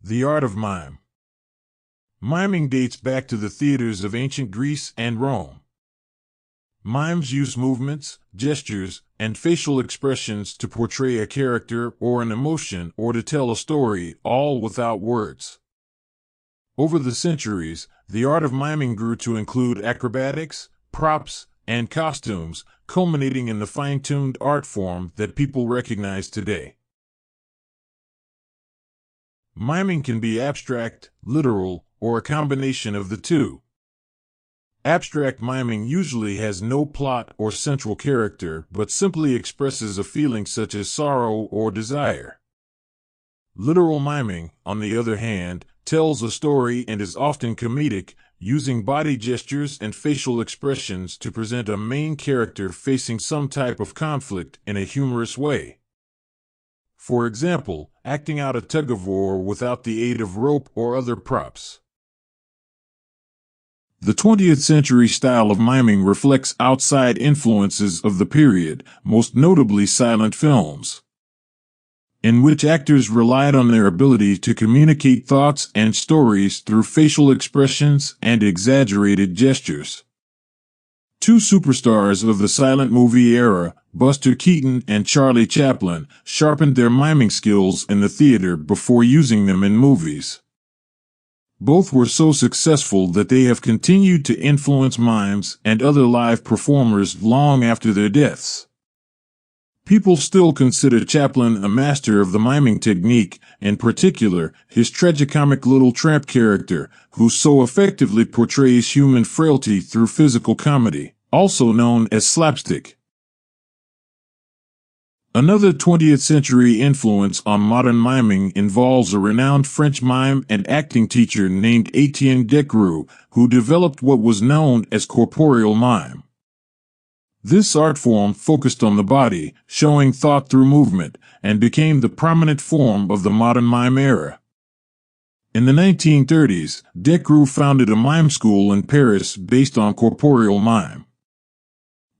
The art of mime. Miming dates back to the theaters of ancient Greece and Rome. Mimes use movements, gestures, and facial expressions to portray a character or an emotion or to tell a story, all without words. Over the centuries, the art of miming grew to include acrobatics, props, and costumes, culminating in the fine-tuned art form that people recognize today. Miming can be abstract, literal, or a combination of the two. Abstract miming usually has no plot or central character, but simply expresses a feeling such as sorrow or desire. Literal miming, on the other hand, tells a story and is often comedic, using body gestures and facial expressions to present a main character facing some type of conflict in a humorous way. For example, acting out a tug-of-war without the aid of rope or other props. The 20th century style of miming reflects outside influences of the period, most notably silent films, in which actors relied on their ability to communicate thoughts and stories through facial expressions and exaggerated gestures. Two superstars of the silent movie era, Buster Keaton and Charlie Chaplin, sharpened their miming skills in the theater before using them in movies. Both were so successful that they have continued to influence mimes and other live performers long after their deaths. People still consider Chaplin a master of the miming technique, in particular, his tragicomic Little Tramp character, who so effectively portrays human frailty through physical comedy, also known as slapstick. Another 20th century influence on modern miming involves a renowned French mime and acting teacher named Etienne Decroux, who developed what was known as corporeal mime. This art form focused on the body, showing thought through movement, and became the prominent form of the modern mime era. In the 1930s, Decroux founded a mime school in Paris based on corporeal mime.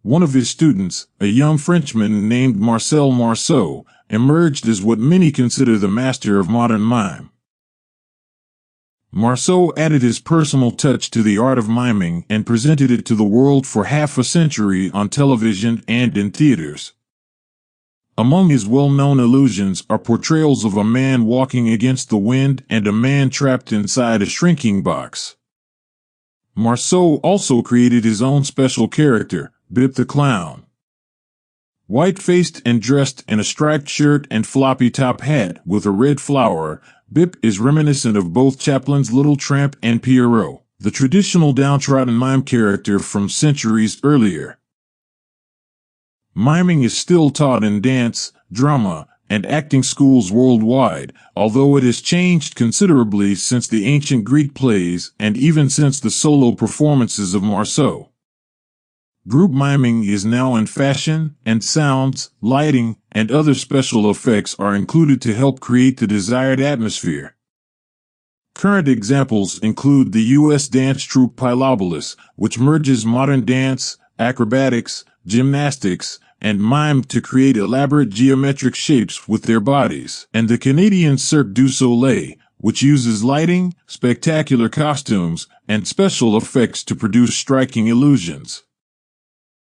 One of his students, a young Frenchman named Marcel Marceau, emerged as what many consider the master of modern mime. Marceau added his personal touch to the art of miming and presented it to the world for half a century on television and in theaters. Among his well-known illusions are portrayals of a man walking against the wind and a man trapped inside a shrinking box. Marceau also created his own special character, Bip the Clown. White-faced and dressed in a striped shirt and floppy top hat with a red flower, Bip is reminiscent of both Chaplin's Little Tramp and Pierrot, the traditional downtrodden mime character from centuries earlier. Miming is still taught in dance, drama, and acting schools worldwide, although it has changed considerably since the ancient Greek plays and even since the solo performances of Marceau. Group miming is now in fashion, and sounds, lighting, and other special effects are included to help create the desired atmosphere. Current examples include the U.S. dance troupe Pilobolus, which merges modern dance, acrobatics, gymnastics, and mime to create elaborate geometric shapes with their bodies, and the Canadian Cirque du Soleil, which uses lighting, spectacular costumes, and special effects to produce striking illusions.